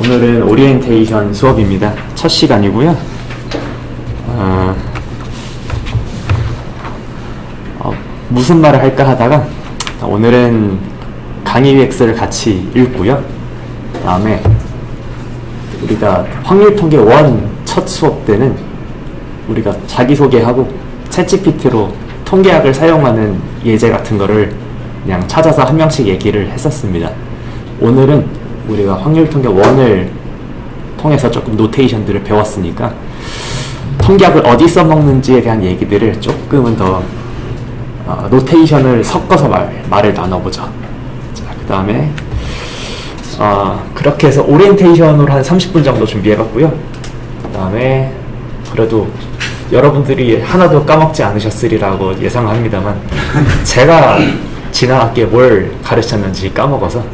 오늘은 오리엔테이션 수업입니다. 첫 시간이고요. 무슨 말을 할까 하다가 오늘은 강의 UX를 같이 읽고요. 그 다음에 우리가 확률통계 1 첫 수업 때는 우리가 자기소개하고 챗GPT로 통계학을 사용하는 예제 같은 거를 그냥 찾아서 한 명씩 얘기를 했었습니다. 오늘은 우리가 확률통계 1을 통해서 조금 노테이션들을 배웠으니까 통계학을 어디 써먹는지에 대한 얘기들을 조금은 더 노테이션을 섞어서 말을 나눠보죠. 자, 그 다음에 그렇게 해서 오리엔테이션으로 한 30분 정도 준비해봤고요. 그 다음에 그래도 여러분들이 하나도 까먹지 않으셨으리라고 예상합니다만 제가 지난 학기에 뭘 가르쳤는지 까먹어서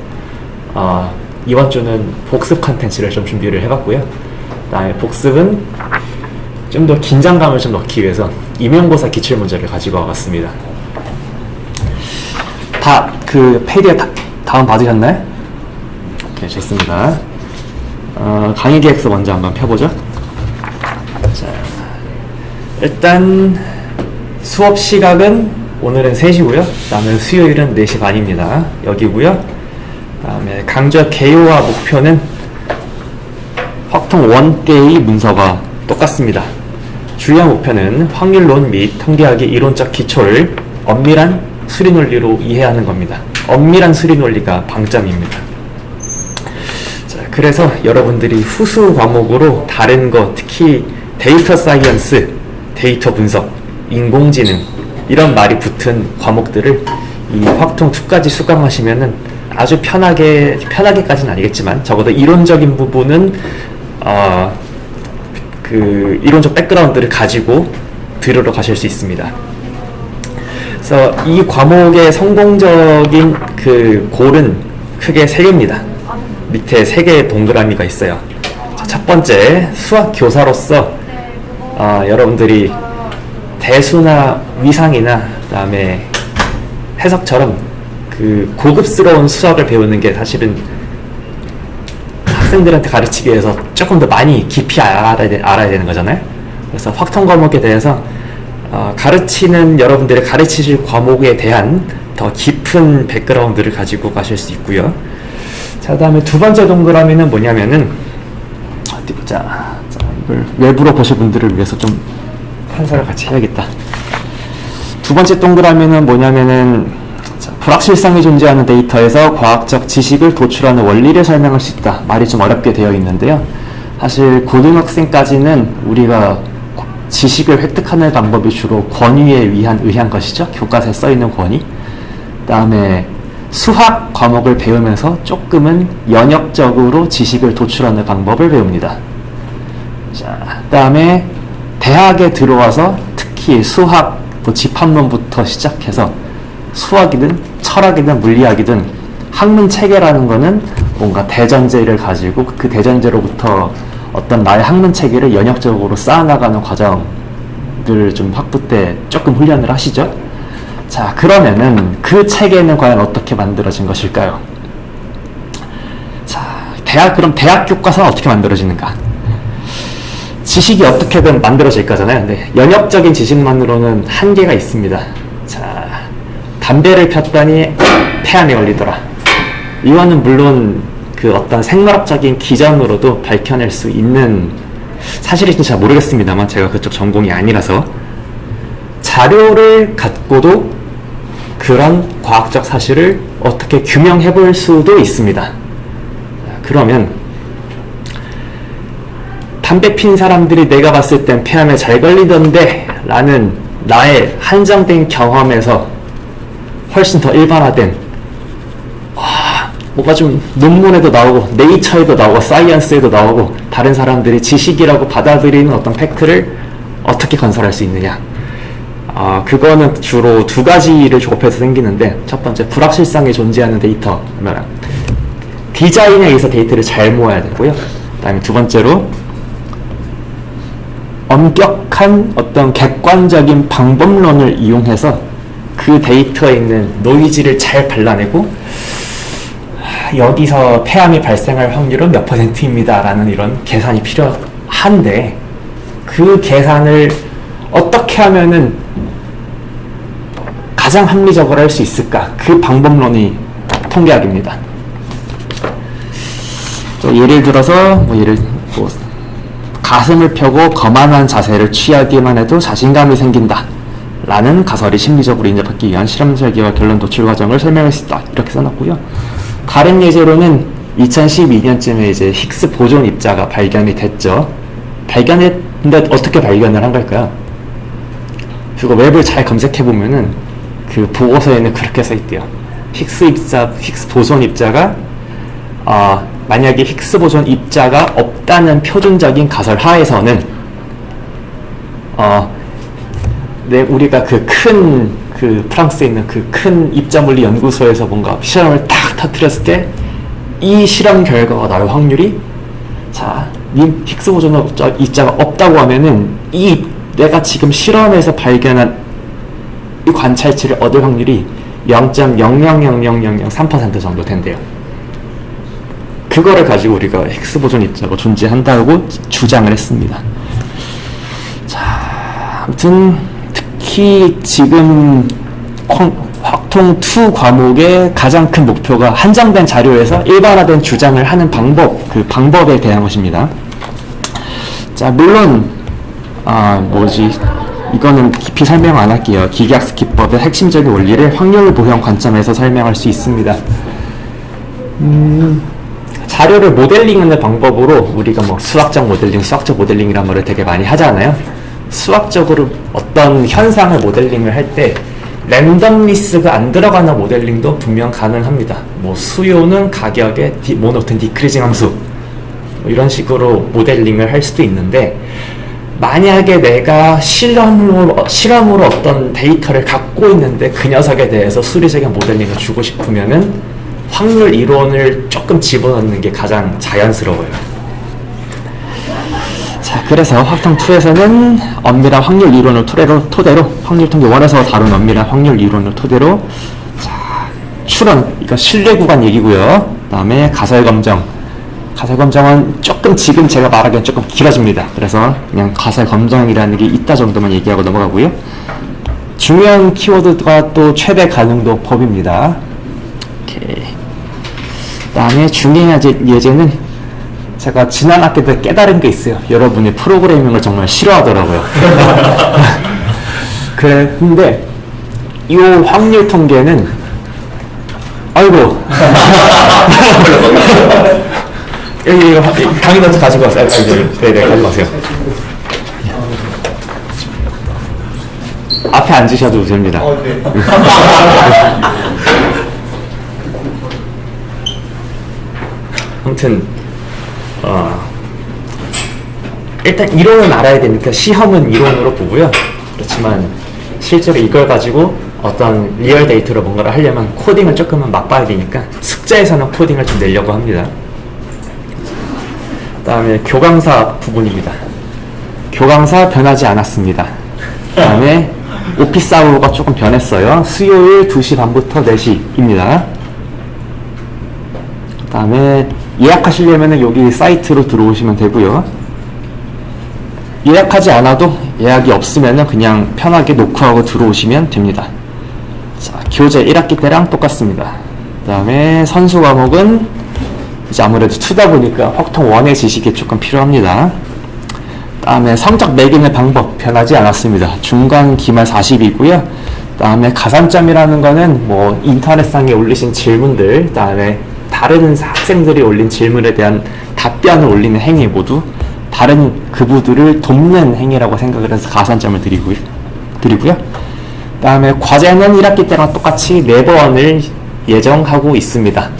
이번 주는 복습 컨텐츠를 좀 준비를 해봤고요. 그 다음에 복습은 좀 더 긴장감을 좀 넣기 위해서 임용고사 기출문제를 가지고 와봤습니다. 다 그 페이지에 다운 받으셨나요? 오케이, 좋습니다. 강의 계획서 먼저 한번 펴보죠. 자, 일단 수업 시각은 오늘은 3시고요. 그 다음에 수요일은 4시 반입니다. 여기고요. 그 다음에 강좌 개요와 목표는 확통 1 때의 문서가 똑같습니다. 주요 목표는 확률론 및 통계학의 이론적 기초를 엄밀한 수리논리로 이해하는 겁니다. 엄밀한 수리논리가 방점입니다. 자, 그래서 여러분들이 후수 과목으로 다른 거, 특히 데이터 사이언스, 데이터 분석, 인공지능 이런 말이 붙은 과목들을 이 확통 2까지 수강하시면은 아주 편하게까지는 아니겠지만 적어도 이론적인 부분은 그 이론적 백그라운드를 가지고 들으러 가실 수 있습니다. 그래서 이 과목의 성공적인 그 골은 크게 3개입니다. 밑에 3개의 동그라미가 있어요. 자, 첫 번째, 수학 교사로서 여러분들이 대수나 위상이나 그다음에 해석처럼 그 고급스러운 수학을 배우는 게 사실은 학생들한테 가르치기 위해서 조금 더 많이 깊이 알아야 되는 거잖아요. 그래서 확통 과목에 대해서 가르치는 여러분들의 가르치실 과목에 대한 더 깊은 백그라운드를 가지고 가실 수 있고요. 자, 다음에 두 번째 동그라미는 뭐냐면은 어디 보자. 자, 이걸 외부로 보실 분들을 위해서 좀 판사를 같이 해야겠다. 두 번째 동그라미는 뭐냐면은 불확실성이 존재하는 데이터에서 과학적 지식을 도출하는 원리를 설명할 수 있다. 말이 좀 어렵게 되어 있는데요. 사실 고등학생까지는 우리가 지식을 획득하는 방법이 주로 권위에 의한 것이죠. 교과서에 써있는 권위. 그 다음에 수학 과목을 배우면서 조금은 연역적으로 지식을 도출하는 방법을 배웁니다. 자, 그 다음에 대학에 들어와서 특히 수학 집합론부터 시작해서 수학이든 철학이든 물리학이든 학문 체계라는 거는 뭔가 대전제를 가지고 그 대전제로부터 어떤 나의 학문 체계를 연역적으로 쌓아나가는 과정들을 좀 학부 때 조금 훈련을 하시죠. 자, 그러면은 그 체계는 과연 어떻게 만들어진 것일까요? 자, 그럼 대학 교과서는 어떻게 만들어지는가? 지식이 어떻게든 만들어질 거잖아요. 근데 연역적인 지식만으로는 한계가 있습니다. 자, 담배를 폈더니 폐암에 걸리더라. 이거는 물론 그 어떤 생물학적인 기전으로도 밝혀낼 수 있는 사실인지 잘 모르겠습니다만 제가 그쪽 전공이 아니라서 자료를 갖고도 그런 과학적 사실을 어떻게 규명해 볼 수도 있습니다. 그러면 담배 핀 사람들이 내가 봤을 땐 폐암에 잘 걸리던데 라는 나의 한정된 경험에서 훨씬 더 일반화된 뭐가 좀 논문에도 나오고 네이처에도 나오고 사이언스에도 나오고 다른 사람들이 지식이라고 받아들이는 어떤 팩트를 어떻게 건설할 수 있느냐. 그거는 주로 2가지를 조합해서 생기는데, 첫 번째 불확실성이 존재하는 데이터, 디자인에 의해서 데이터를 잘 모아야 되고요. 그 다음에 두 번째로 엄격한 어떤 객관적인 방법론을 이용해서 그 데이터에 있는 노이즈를 잘 발라내고 여기서 폐암이 발생할 확률은 몇 %입니다 라는 이런 계산이 필요한데, 그 계산을 어떻게 하면은 가장 합리적으로 할 수 있을까? 그 방법론이 통계학입니다. 예를 들어서 가슴을 펴고 거만한 자세를 취하기만 해도 자신감이 생긴다 라는 가설이 심리적으로 인정받기 위한 실험 설계와 결론 도출 과정을 설명할 수 있다, 이렇게 써놨고요. 다른 예제로는 2012년쯤에 이제 힉스 보존 입자가 발견이 됐죠. 발견했는데 어떻게 발견을 한 걸까요? 그거 웹을 잘 검색해 보면은 그 보고서에는 그렇게 써 있대요. 힉스 보존 입자가 만약에 힉스 보존 입자가 없다는 표준적인 가설 하에서는 우리가 그 프랑스에 있는 그 큰 입자물리 연구소에서 뭔가 실험을 딱 터뜨렸을 때 이 실험 결과가 나올 확률이, 님 힉스 보존 입자가 없다고 하면은 내가 지금 실험에서 발견한 이 관찰치를 얻을 확률이 0.000003% 정도 된대요. 그거를 가지고 우리가 힉스 보존 입자가 존재한다고 주장을 했습니다. 아무튼 특히 지금 확통2 과목의 가장 큰 목표가 한정된 자료에서 일반화된 주장을 하는 그 방법에 대한 것입니다. 물론 이거는 깊이 설명 안 할게요. 기계학습 기법의 핵심적인 원리를 확률 보형 관점에서 설명할 수 있습니다. 자료를 모델링하는 방법으로 우리가 수학적 모델링이란 말을 되게 많이 하잖아요. 수학적으로 어떤 현상을 모델링을 할 때 랜덤리스가 안 들어가는 모델링도 분명 가능합니다. 수요는 가격의 모노톤 디크리징 함수, 이런 식으로 모델링을 할 수도 있는데, 만약에 내가 실험으로 어떤 데이터를 갖고 있는데 그 녀석에 대해서 수리적인 모델링을 주고 싶으면은 확률 이론을 조금 집어넣는 게 가장 자연스러워요. 그래서 확통2에서는 엄밀한 확률 이론을 토대로 확률통계 1에서 다룬 엄밀한 확률 이론을 토대로 이거 신뢰 구간 얘기고요. 그 다음에 가설 검정은 조금 지금 제가 말하기엔 조금 길어집니다. 그래서 그냥 가설 검정이라는 게 있다 정도만 얘기하고 넘어가고요. 중요한 키워드가 또 최대 가능도 법입니다. 그 다음에 중요한 예제는 제가 지난 학기 때 깨달은 게 있어요. 여러분이 프로그래밍을 정말 싫어하더라고요. 근데 이 확률 통계는 여기 강의 노트 가지고 왔어요. 네네, 가지고 가세요. 앞에 앉으셔도 됩니다. 네. 아무튼 일단 이론은 알아야 되니까 시험은 이론으로 보고요. 그렇지만 실제로 이걸 가지고 어떤 리얼 데이터로 뭔가를 하려면 코딩을 조금은 맛봐야 되니까 숙제에서는 코딩을 좀 내려고 합니다. 그 다음에 교강사 부분입니다. 교강사 변하지 않았습니다. 그 다음에 오피스 아워가 조금 변했어요. 수요일 2시 반부터 4시입니다. 그 다음에 예약하시려면 여기 사이트로 들어오시면 되고요. 예약하지 않아도 예약이 없으면 그냥 편하게 노크하고 들어오시면 됩니다. 교재 1학기 때랑 똑같습니다. 그 다음에 선수 과목은 이제 아무래도 2다 보니까 확통1의 지식이 조금 필요합니다. 그 다음에 성적 매기는 방법 변하지 않았습니다. 중간 기말 40이고요. 그 다음에 가산점이라는 거는 인터넷상에 올리신 질문들, 그 다음에 다른 학생들이 올린 질문에 대한 답변을 올리는 행위 모두 다른 그부들을 돕는 행위라고 생각을 해서 가산점을 드리고요. 그 다음에 과제는 1학기 때랑 똑같이 4번을 예정하고 있습니다.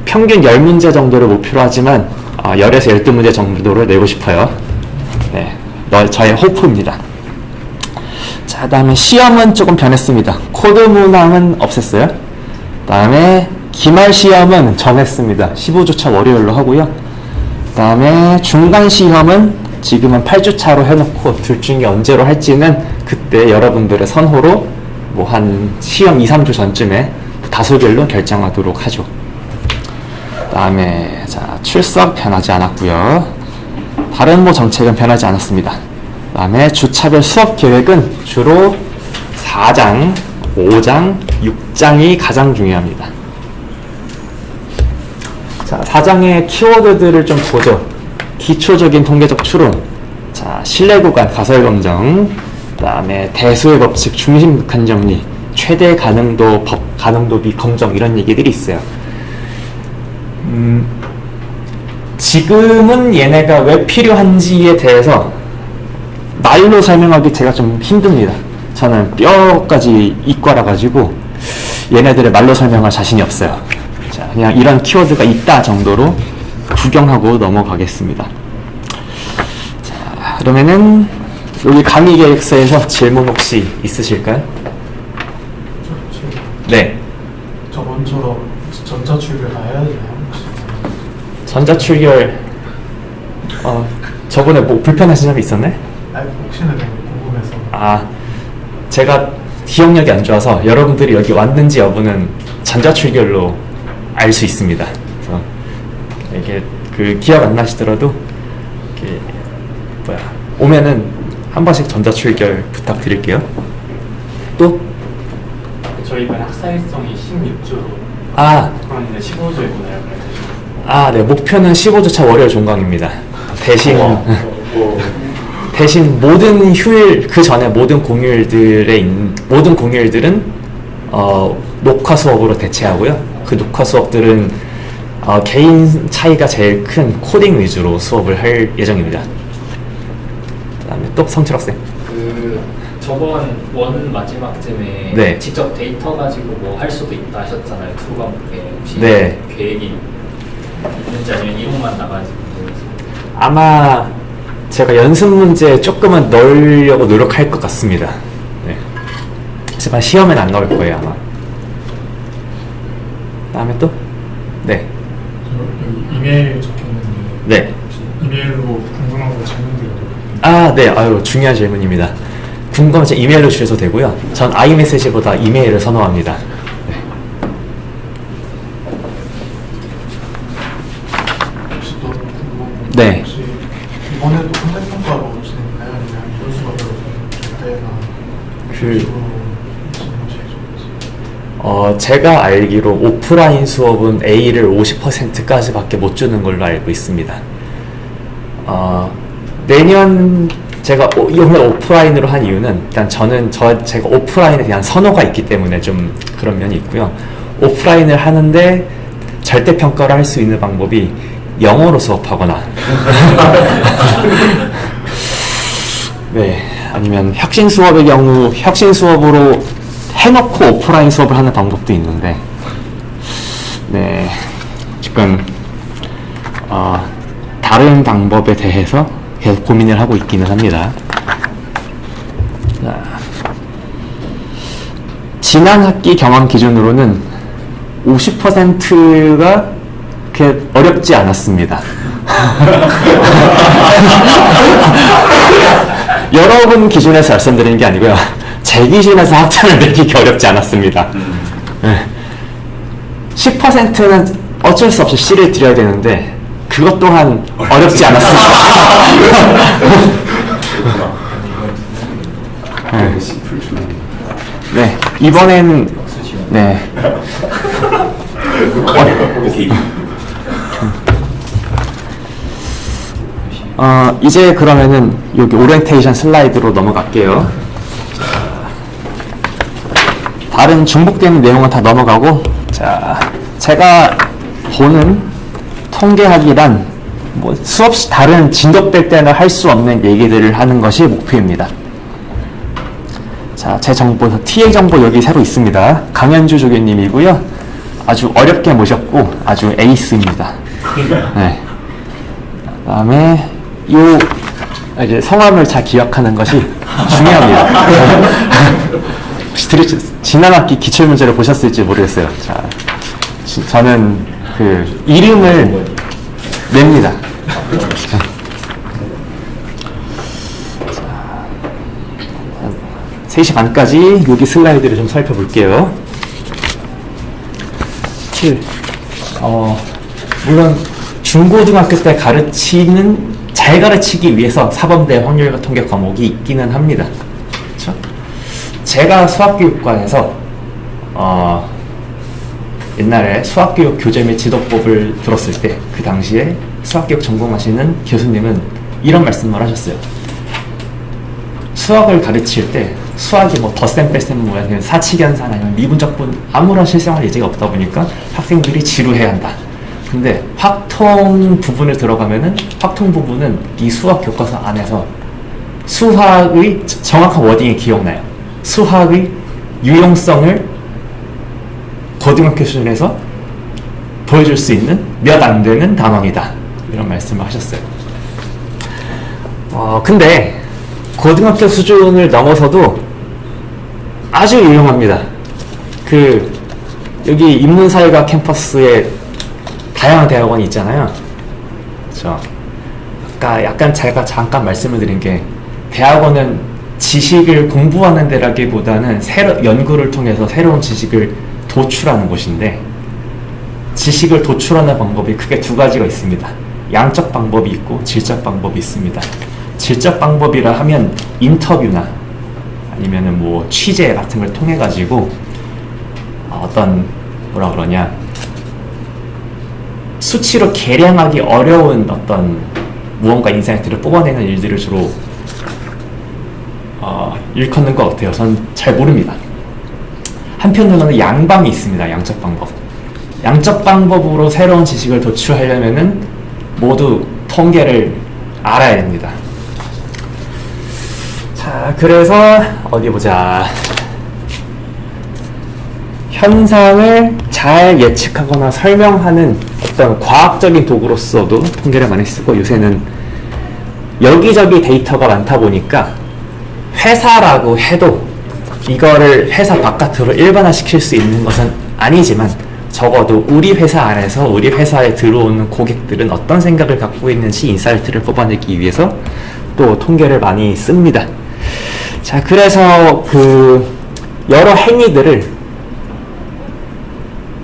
평균 10문제 정도를 목표로 하지만 10에서 12문제 정도를 내고 싶어요. 네, 저의 호프입니다. 그 다음에 시험은 조금 변했습니다. 코드 문항은 없앴어요. 그 다음에 기말 시험은 정했습니다. 15주차 월요일로 하고요. 그 다음에 중간 시험은 지금은 8주차로 해놓고 둘 중에 언제로 할지는 그때 여러분들의 선호로 한 시험 2, 3주 전쯤에 다수결로 결정하도록 하죠. 그다음에 자, 출석 변하지 않았고요. 다른 정책은 변하지 않았습니다. 그다음에 주차별 수업 계획은 주로 4장, 5장, 6장이 가장 중요합니다. 자, 4장의 키워드들을 좀 보죠. 기초적인 통계적 추론, 자, 신뢰 구간 가설 검정, 그다음에 대수의 법칙, 중심 극한 정리, 최대 가능도 가능도비 검정 이런 얘기들이 있어요. 지금은 얘네가 왜 필요한지에 대해서 말로 설명하기 제가 좀 힘듭니다. 저는 뼈까지 이과라 가지고 얘네들의 말로 설명할 자신이 없어요. 자, 그냥 이런 키워드가 있다 정도로 구경하고 넘어가겠습니다. 자, 그러면은 여기 강의 계획서에서 질문 혹시 있으실까요? 네. 저번처럼 전자출결 다 해야 되나요? 전자출결 저번에 뭐 불편하신 점이 있었네? 아니, 혹시나 그냥 궁금해서. 아, 제가 기억력이 안 좋아서 여러분들이 여기 왔는지 여부는 전자출결로 알 수 있습니다. 그래서 이게 그 기억 안 나시더라도 이렇게 오면은 한 번씩 전자출결 부탁드릴게요. 또? 저희 이번 학사일성이 16주로 그런데 15주이구나요. 네, 목표는 15주차 월요일 종강입니다. 대신 모든 휴일 그 전에 모든 공휴일들은 녹화 수업으로 대체하고요. 그 녹화 수업들은 개인 차이가 제일 큰 코딩 위주로 수업을 할 예정입니다. 그다음에 또 성철 학생. 저번 원 마지막쯤에 네. 직접 데이터 가지고 뭐 할 수도 있다 하셨잖아요. 두 과목에 혹시 네. 계획이 있는지 아니면 이론만 나가지고. 아마 제가 연습 문제 조금은 넣으려고 노력할 것 같습니다. 네. 하지만 시험엔 안 나올 거예요 아마. 다음에 또? 네. 여기 이메일 적혀있는데 네. 이메일로 궁금한 거 질문드려도 네. 아유, 중요한 질문입니다. 궁금하면 제 이메일로 주셔도 되고요. 전 아이메시지보다 이메일을 선호합니다. 네. 혹시 또 궁금한 거 네. 혹시 이번에도 선택평가로 진행해야 되나요? 이럴 수가 별로 제가 알기로 오프라인 수업은 A를 50%까지밖에 못 주는 걸로 알고 있습니다. 내년 제가 이번에 오프라인으로 한 이유는 일단 제가 오프라인에 대한 선호가 있기 때문에 좀 그런 면이 있고요. 오프라인을 하는데 절대 평가를 할 수 있는 방법이 영어로 수업하거나 네, 아니면 혁신 수업의 경우 혁신 수업으로 해놓고 오프라인 수업을 하는 방법도 있는데, 네, 지금 다른 방법에 대해서 계속 고민을 하고 있기는 합니다. 자, 지난 학기 경험 기준으로는 50%가 그렇게 어렵지 않았습니다. 여러분 기준에서 말씀드리는 게 아니고요. 제 기준에서 학점을 매기기 어렵지 않았습니다. 네. 10%는 어쩔 수 없이 C를 드려야 되는데 그것 또한 어렵지 않았습니다. 네. 네, 이번엔 네. 이제 그러면은 여기 오리엔테이션 슬라이드로 넘어갈게요. 다른 중복되는 내용은 다 넘어가고, 자, 제가 보는 통계학이란 뭐 수없이 다른 진덕될 때는 할 수 없는 얘기들을 하는 것이 목표입니다. 자, 제 정보, TA 정보 여기 새로 있습니다. 강현주 조교님이고요. 아주 어렵게 모셨고 아주 에이스입니다. 네. 그다음에 이제 성함을 잘 기억하는 것이 중요합니다. 혹시 지난 학기 기출 문제를 보셨을지 모르겠어요. 자, 저는 그 이름을 냅니다. 자, 3시 반까지 여기 슬라이드를 좀 살펴볼게요. 7. 물론 중고등학교 때 가르치는 잘 가르치기 위해서 사범대 확률과 통계 과목이 있기는 합니다. 그렇죠? 제가 수학교육관에서 옛날에 수학교육 교재 및 지도법을 들었을 때 그 당시에 수학교육 전공하시는 교수님은 이런 말씀을 하셨어요. 수학을 가르칠 때 수학이 뭐 덧셈 뺄셈 뭐야 사칙연산 아니면 미분적분 아무런 실생활 예제가 없다 보니까 학생들이 지루해야 한다. 근데 확통 부분을 들어가면은 확통 부분은 이 수학 교과서 안에서 수학의 정확한 워딩이 기억나요. 수학의 유용성을 고등학교 수준에서 보여줄 수 있는 몇 안 되는 단원이다. 이런 말씀을 하셨어요. 근데 고등학교 수준을 넘어서도 아주 유용합니다. 여기 인문사회과 캠퍼스에 다양한 대학원이 있잖아요. 그렇죠? 아까 약간 제가 잠깐 말씀을 드린 게 대학원은 지식을 공부하는 데라기보다는 연구를 통해서 새로운 지식을 도출하는 곳인데 지식을 도출하는 방법이 크게 두 가지가 있습니다. 양적 방법이 있고 질적 방법이 있습니다. 질적 방법이라 하면 인터뷰나 아니면은 뭐 취재 같은 걸 통해 가지고 어떤 뭐라 그러냐 수치로 계량하기 어려운 어떤 무언가 인사이트를 뽑아내는 일들을 주로 일컫는 것 같아요. 전 잘 모릅니다. 한편으로는 양방이 있습니다. 양적 방법. 양적 방법으로 새로운 지식을 도출하려면은 모두 통계를 알아야 됩니다. 자, 그래서 어디 보자. 현상을 잘 예측하거나 설명하는 어떤 과학적인 도구로서도 통계를 많이 쓰고 요새는 여기저기 데이터가 많다 보니까 회사라고 해도 이거를 회사 바깥으로 일반화시킬 수 있는 것은 아니지만 적어도 우리 회사 안에서 우리 회사에 들어오는 고객들은 어떤 생각을 갖고 있는지 인사이트를 뽑아내기 위해서 또 통계를 많이 씁니다. 자, 그래서 여러 행위들을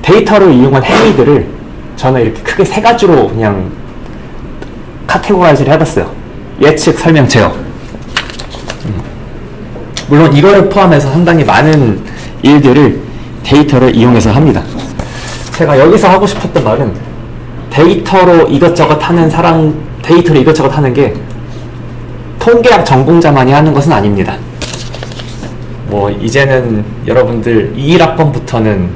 데이터를 이용한 행위들을 저는 이렇게 크게 세 가지로 그냥 카테고라이즈를 해봤어요. 예측, 설명, 제어. 물론 이거를 포함해서 상당히 많은 일들을 데이터를 이용해서 합니다. 제가 여기서 하고 싶었던 말은 데이터로 이것저것 하는 게 통계학 전공자만이 하는 것은 아닙니다. 뭐 이제는 여러분들 21학번부터는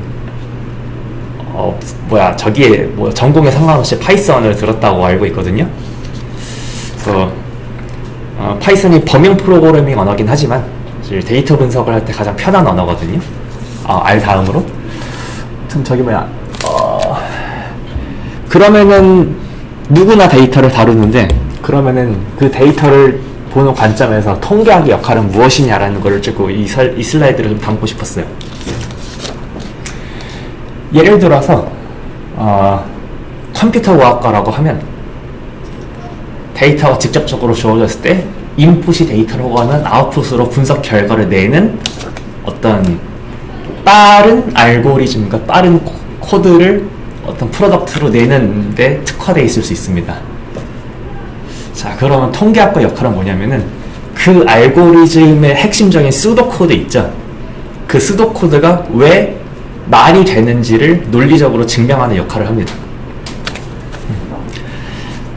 저기에 뭐 전공에 상관없이 파이썬을 들었다고 알고 있거든요. 그래서 파이썬이 범용 프로그래밍 언어긴 하지만 데이터 분석을 할 때 가장 편한 언어거든요. R 다음으로. 그러면은 누구나 데이터를 다루는데 그러면은 그 데이터를 보는 관점에서 통계학의 역할은 무엇이냐라는 걸 찍고 이 슬라이드를 좀 담고 싶었어요. 예를 들어서 컴퓨터 과학과라고 하면 데이터가 직접적으로 주어졌을 때 인풋이 데이터로 가는 아웃풋으로 분석 결과를 내는 어떤 빠른 알고리즘과 빠른 코드를 어떤 프로덕트로 내는데 특화되어 있을 수 있습니다. 자, 그러면 통계학과 역할은 뭐냐면은 그 알고리즘의 핵심적인 수도 코드 있죠. 그 수도 코드가 왜 말이 되는지를 논리적으로 증명하는 역할을 합니다.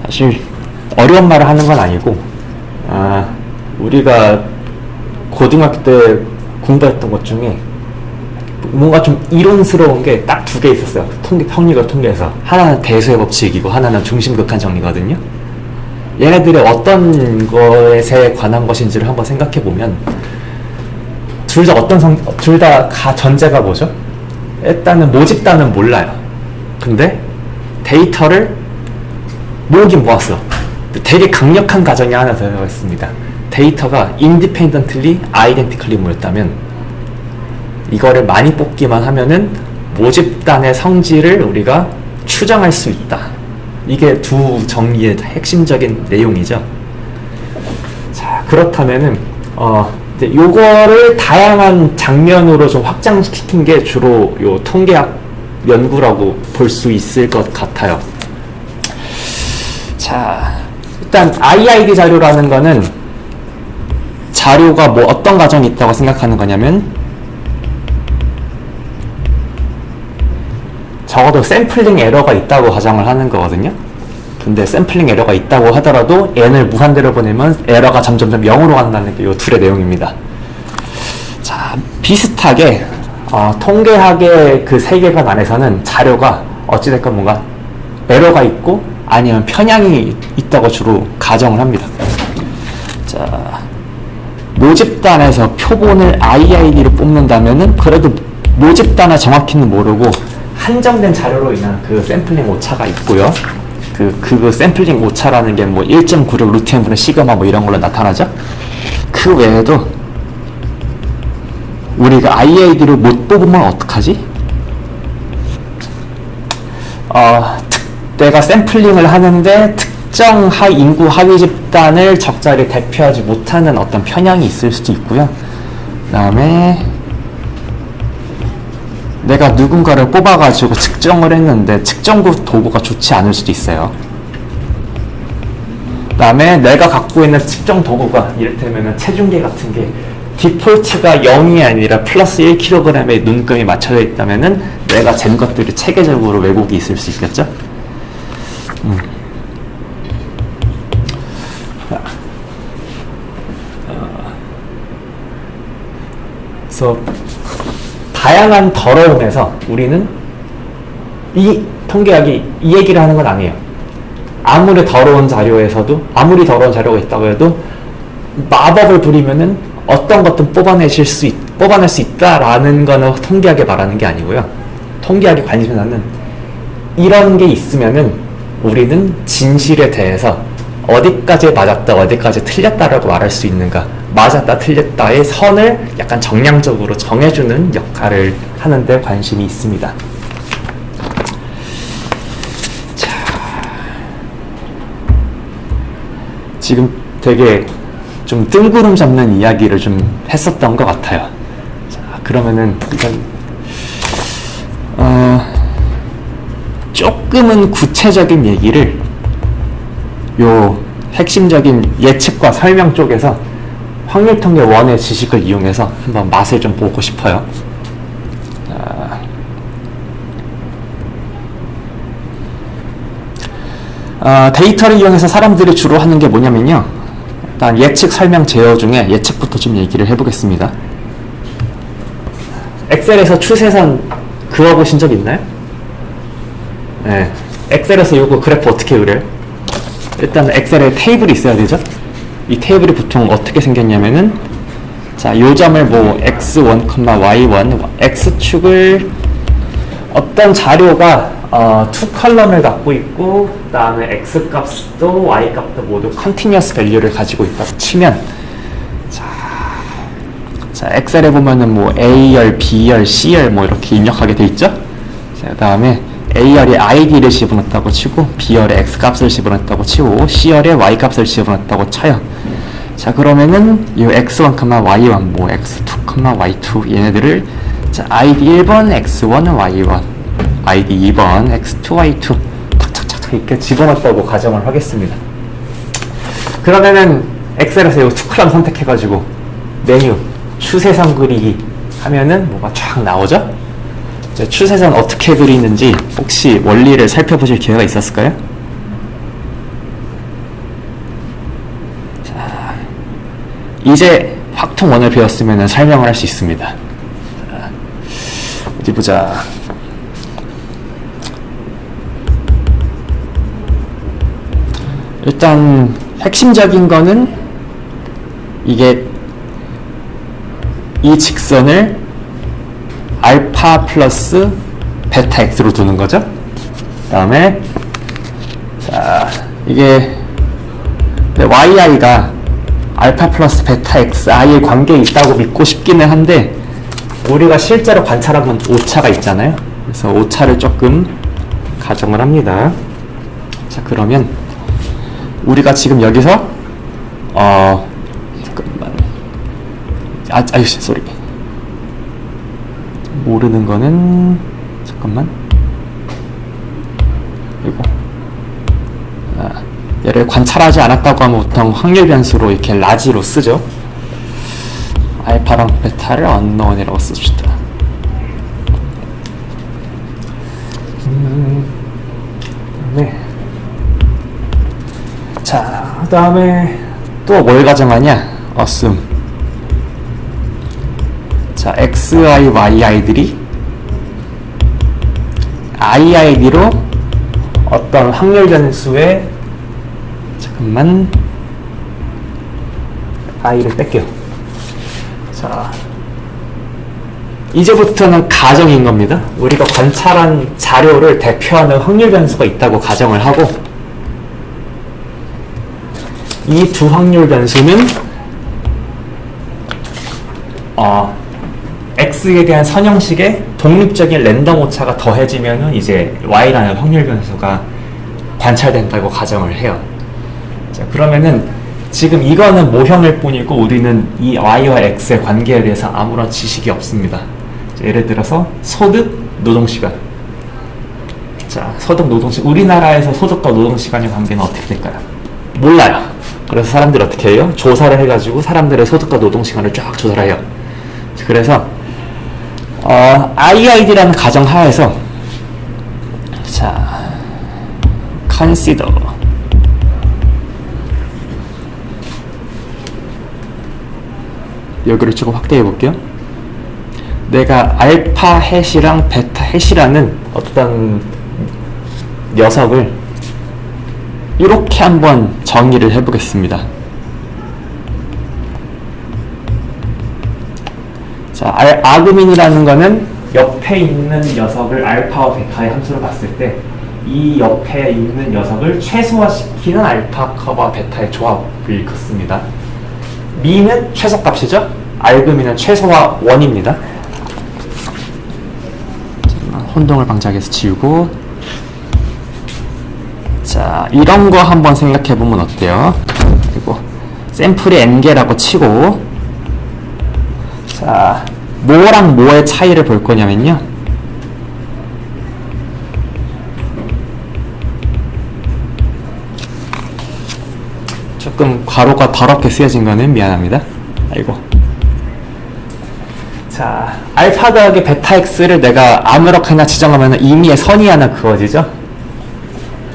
사실 어려운 말을 하는 건 아니고 우리가 고등학교 때 공부했던 것 중에 뭔가 좀 이론스러운 게 딱 두 개 있었어요. 확률과 통계에서. 하나는 대수의 법칙이고 하나는 중심극한 정리거든요. 얘네들이 어떤 것에 관한 것인지를 한번 생각해 보면 둘 다 전제가 뭐죠? 일단은 모집단은 몰라요. 근데 데이터를 모으긴 모았어. 되게 강력한 가정이 하나 들어가 있습니다. 데이터가 independently, identically 모였다면 이거를 많이 뽑기만 하면은 모집단의 성질을 우리가 추정할 수 있다. 이게 두 정리의 핵심적인 내용이죠. 자, 그렇다면은 이제 요거를 다양한 장면으로 좀 확장시킨 게 주로 요 통계학 연구라고 볼 수 있을 것 같아요. 자, 일단 IID 자료라는 거는 자료가 뭐 어떤 과정이 있다고 생각하는 거냐면 적어도 샘플링 에러가 있다고 가정을 하는 거거든요. 근데 샘플링 에러가 있다고 하더라도 n을 무한대로 보내면 에러가 점점점 0으로 간다는 게 이 둘의 내용입니다. 자, 비슷하게 통계학의 그 세계관 안에서는 자료가 어찌됐건 뭔가 에러가 있고 아니면 편향이 있다고 주로 가정을 합니다. 자, 모집단에서 표본을 IID로 뽑는다면은 그래도 모집단을 정확히는 모르고 한정된 자료로 인한 그 샘플링 오차가 있고요. 그 샘플링 오차라는 게 뭐 1.96 루트n분의 시그마 뭐 이런 걸로 나타나죠. 그 외에도 우리가 IID를 못 뽑으면 어떡하지? 내가 샘플링을 하는데 특정 인구 하위 집단을 적절히 대표하지 못하는 어떤 편향이 있을 수도 있고요. 그 다음에 내가 누군가를 뽑아가지고 측정을 했는데 측정 도구가 좋지 않을 수도 있어요. 그 다음에 내가 갖고 있는 측정 도구가 이를테면 체중계 같은 게 디폴트가 0이 아니라 플러스 1kg의 눈금이 맞춰져 있다면은 내가 잰 것들이 체계적으로 왜곡이 있을 수 있겠죠? 그래서 다양한 더러움에서 우리는 이 통계학이 이 얘기를 하는 건 아니에요. 아무리 더러운 자료가 있다고 해도 마법을 부리면은 어떤 것든 뽑아낼 수 있다라는 거는 통계학이 말하는 게 아니고요. 통계학이 관심을 하는 이런 게 있으면은 우리는 진실에 대해서 어디까지 맞았다, 어디까지 틀렸다라고 말할 수 있는가, 맞았다, 틀렸다의 선을 약간 정량적으로 정해주는 역할을 하는데 관심이 있습니다. 자, 지금 되게 좀 뜬구름 잡는 이야기를 좀 했었던 것 같아요. 자, 그러면은 일단 조금은 구체적인 얘기를 요 핵심적인 예측과 설명 쪽에서 확률통계 1의 지식을 이용해서 한번 맛을 좀 보고 싶어요. 데이터를 이용해서 사람들이 주로 하는 게 뭐냐면요. 일단 예측 설명 제어 중에 예측부터 좀 얘기를 해보겠습니다. 엑셀에서 추세선 그어보신 적 있나요? 네. 엑셀에서 요거 그래프 어떻게 그려요? 일단 엑셀에 테이블이 있어야 되죠? 이 테이블이 보통 어떻게 생겼냐면은 자, 요 점을 뭐 x1, y1, x축을 어떤 자료가 투 컬럼을 갖고 있고 그 다음에 x값도 y값도 모두 컨티뉴어스 밸류를 가지고 있다고 치면 자, 엑셀에 보면은 뭐 A열, B열, C열 뭐 이렇게 입력하게 돼 있죠? 자, 그 다음에 A열에 ID를 집어넣었다고 치고 B열에 X값을 집어넣었다고 치고 C열에 Y값을 집어넣었다고 쳐요. 자, 그러면은 이 X1, Y1, 뭐 X2, Y2 얘네들을 자, ID 1번 X1, Y1 ID 2번 X2, Y2 탁탁탁 이렇게 집어넣었다고 가정을 하겠습니다. 그러면은 엑셀에서 이 투클럼 선택해가지고 메뉴 추세선 그리기 하면은 뭐가 쫙 나오죠? 추세선 어떻게 그리는지 혹시 원리를 살펴보실 기회가 있었을까요? 자, 이제 확통원을 배웠으면 설명을 할 수 있습니다. 자, 어디 보자. 일단 핵심적인 거는 이게 이 직선을 알파 플러스 베타 x로 두는 거죠. 그 다음에 자, 이게 yi가 알파 플러스 베타 xi의 관계에 있다고 믿고 싶기는 한데 우리가 실제로 관찰하면 오차가 있잖아요. 그래서 오차를 조금 가정을 합니다. 자, 그러면 우리가 지금 여기서 잠깐만 아유씨 쏘리 모르는 거는 잠깐만 이거 얘를 관찰하지 않았다고 하면 보통 확률 변수로 이렇게 라지로 쓰죠. 알파랑 베타를 언노운이라고 씁시다. 네. 자, 그 다음에 또 뭘 가정하냐? assume. 자, xi, yi들이 iid로 어떤 확률 변수의 잠깐만 i를 뺄게요. 자, 이제부터는 가정인 겁니다. 우리가 관찰한 자료를 대표하는 확률 변수가 있다고 가정을 하고, 이 두 확률 변수는 x에 대한 선형식에 독립적인 랜덤 오차가 더해지면은 이제 y라는 확률 변수가 관찰된다고 가정을 해요. 자, 그러면은 지금 이거는 모형일 뿐이고 우리는 이 y와 x의 관계에 대해서 아무런 지식이 없습니다. 자, 예를 들어서 소득, 노동시간. 자, 소득, 노동시간. 우리나라에서 소득과 노동시간의 관계는 어떻게 될까요? 몰라요. 그래서 사람들이 어떻게 해요? 조사를 해가지고 사람들의 소득과 노동시간을 쫙 조사를 해요. 그래서 IID라는 가정 하에서 자, consider 여기를 조금 확대해 볼게요. 내가 알파 햇이랑 베타 햇이라는 어떤 녀석을 이렇게 한번 정의를 해보겠습니다. 자, 아그민이라는 거는 옆에 있는 녀석을 알파와 베타의 함수로 봤을 때 이 옆에 있는 녀석을 최소화시키는 알파와 베타의 조합을 긋습니다. 미는 최소값이죠. 알그민은 최소화 원입니다. 혼동을 방지하기 위해서 지우고, 자, 이런 거 한번 생각해 보면 어때요? 그리고 샘플이 n개라고 치고, 자, 뭐랑 뭐의 차이를 볼 거냐면요, 조금 괄호가 더럽게 쓰여진 거는 미안합니다. 아이고. 자, 알파 더하기 베타 x를 내가 아무렇게나 지정하면 임의의 선이 하나 그어지죠.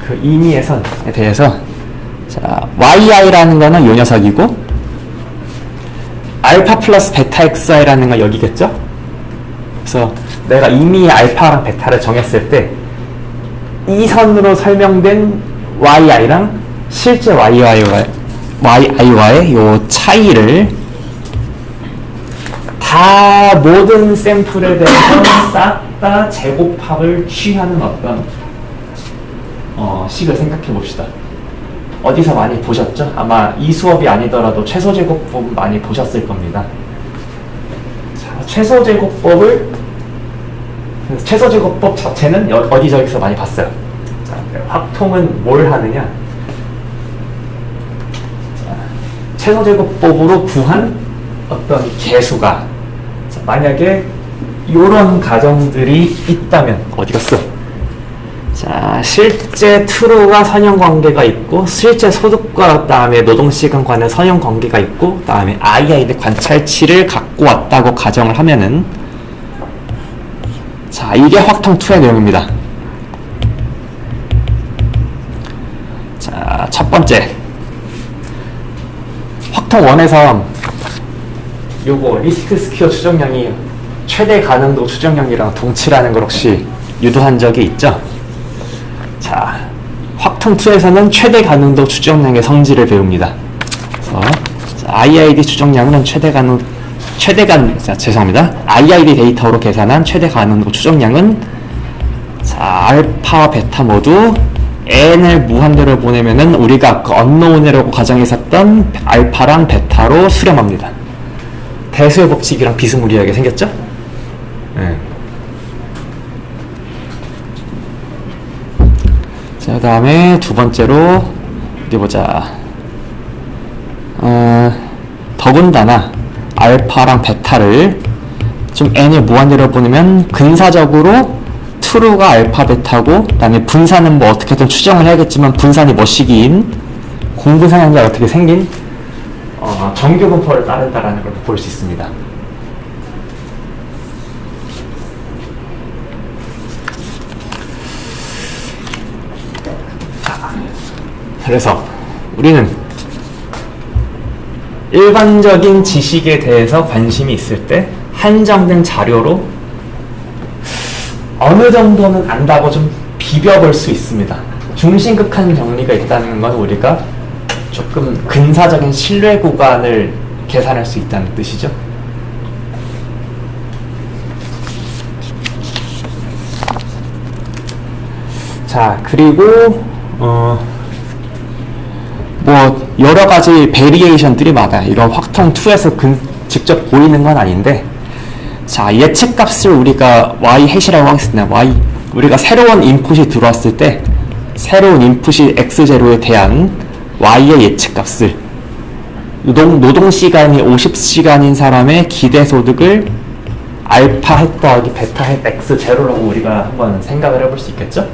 그 임의의 선에 대해서, 자, yi라는 거는 요 녀석이고, 알파 플러스 베타 xi라는 건 여기겠죠. 그래서 내가 임의의 알파랑 베타를 정했을 때 이 선으로 설명된 yi랑 실제 yi와의 요 차이를 다 모든 샘플에 대해서 싹 다 제곱합을 취하는 어떤 식을 생각해 봅시다. 어디서 많이 보셨죠? 아마 이 수업이 아니더라도 최소제곱법 많이 보셨을 겁니다. 자, 최소제곱법 자체는 어디저기서 많이 봤어요. 자, 확통은 뭘 하느냐? 자, 최소제곱법으로 구한 어떤 개수가, 자, 만약에 이런 가정들이 있다면 어디 갔어? 자, 실제 true가 선형관계가 있고, 실제 소득과 다음에 노동시간 간의 선형관계가 있고, 다음에 IID 관찰치를 갖고 왔다고 가정을 하면은, 자, 이게 확통2의 내용입니다. 자, 첫 번째, 확통1에서 요거 리스트 스퀘어 추정량이 최대 가능도 추정량이랑 동치라는 걸 혹시 유도한 적이 있죠? 자, 확통2에서는 최대 가능도 추정량의 성질을 배웁니다. IID 추정량은 죄송합니다. IID 데이터로 계산한 최대 가능도 추정량은, 자, 알파, 베타 모두 n을 무한대로 보내면은 우리가 그 언노운이라고 가정했었던 알파랑 베타로 수렴합니다. 대수의 법칙이랑 비스무리하게 생겼죠? 네. 자, 그 다음에 두 번째로 어디 보자. 더군다나 알파랑 베타를 좀 n을 무한대로 보내면 근사적으로 true가 알파 베타고, 그다음에 분산은 뭐 어떻게든 추정을 해야겠지만 분산이 뭐시기인 공부 성향이 어떻게 생긴 정규 분포를 따른다라는 걸 볼 수 있습니다. 그래서 우리는 일반적인 지식에 대해서 관심이 있을 때 한정된 자료로 어느 정도는 안다고 좀 비벼볼 수 있습니다. 중심극한 정리가 있다는 건 우리가 조금 근사적인 신뢰 구간을 계산할 수 있다는 뜻이죠. 자, 그리고 뭐 여러 가지 베리에이션들이 많아요. 이런 확통 2에서 직접 보이는 건 아닌데, 자, 예측값을 우리가 y 해시라고 하겠습니다. 우리가 새로운 인풋이 들어왔을 때 새로운 인풋이 x0에 대한 y의 예측값을 노동 시간이 50시간인 사람의 기대 소득을 알파 햇 더하기 베타 햇 x0라고 우리가 한번 생각을 해볼 수 있겠죠?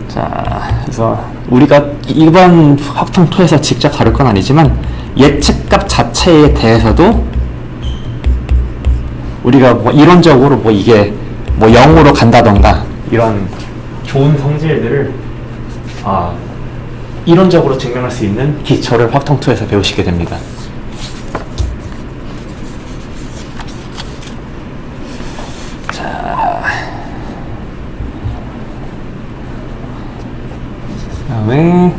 자, 그래서 우리가 이번 확통 2에서 직접 다룰 건 아니지만 예측값 자체에 대해서도 우리가 뭐 이론적으로 뭐 이게 뭐 0으로 간다던가 이런 좋은 성질들을 이론적으로 증명할 수 있는 기초를 확통 2에서 배우시게 됩니다. 자, 그다음에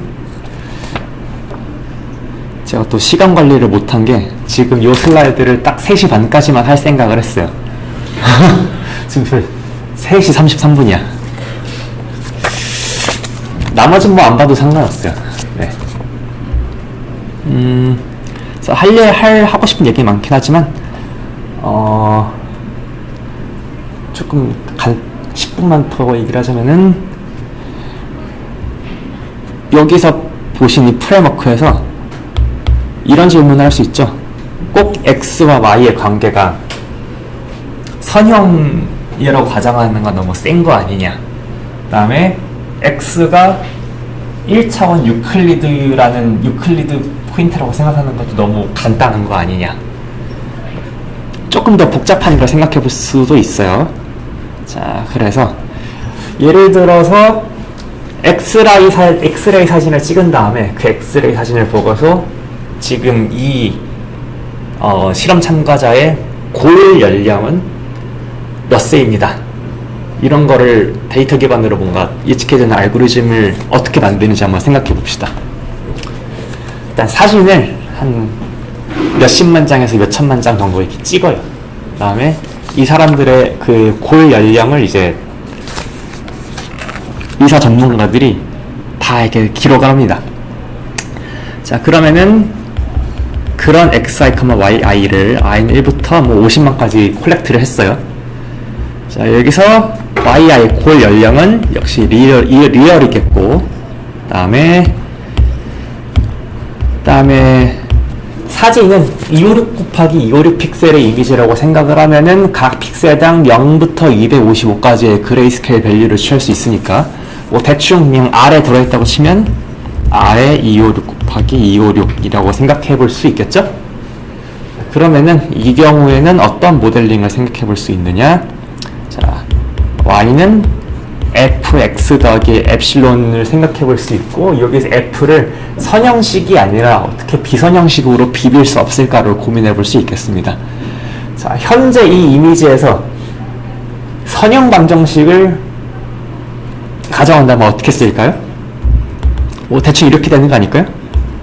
제가 또 시간 관리를 못한 게 지금 요 슬라이드를 딱 3시 반까지만 할 생각을 했어요. 지금 3시 33분이야. 나머진 뭐 안 봐도 상관없어요. 네. 그래서 하고 싶은 얘기 많긴 하지만 조금 10분만 더 얘기를 하자면은 여기서 보신 이 프레임워크에서 이런 질문을 할 수 있죠. 꼭 x와 y의 관계가 선형이라고 가정하는 건 너무 센 거 아니냐. 그 다음에 x가 1차원 유클리드라는 유클리드 포인트라고 생각하는 것도 너무 간단한 거 아니냐. 조금 더 복잡한 걸 생각해 볼 수도 있어요. 자, 그래서 예를 들어서 엑스레이 사진을 찍은 다음에 그 엑스레이 사진을 보고서 지금 이 실험 참가자의 골 연령은 몇 세입니다. 이런 거를 데이터 기반으로 뭔가 예측해주는 알고리즘을 어떻게 만드는지 한번 생각해 봅시다. 일단 사진을 한 몇십만 장에서 몇천만 장 정도 이렇게 찍어요. 그 다음에 이 사람들의 그 골 연령을 이제 의사 전문가들이 다 이렇게 기록을 합니다. 자, 그러면은 그런 xi, yi를 i는 1부터 뭐 50만까지 콜렉트를 했어요. 자, 여기서 yi 골 연령은 역시 리얼이겠고, 그다음에 사진은 256 곱하기 256 픽셀의 이미지라고 생각을 하면은 각 픽셀당 0부터 255까지의 그레이스케일 밸류를 취할 수 있으니까 뭐 대충 그냥 R에 들어있다고 치면 R에 256 곱하기 256이라고 생각해 볼 수 있겠죠? 그러면은 이 경우에는 어떤 모델링을 생각해 볼 수 있느냐? 자, Y는 fx 더하기 엡실론을 생각해 볼 수 있고, 여기서 f를 선형식이 아니라 어떻게 비선형식으로 비빌 수 없을까를 고민해 볼 수 있겠습니다. 자, 현재 이 이미지에서 선형 방정식을 가져온다면 어떻게 쓸까요? 뭐 대충 이렇게 되는 거 아닐까요?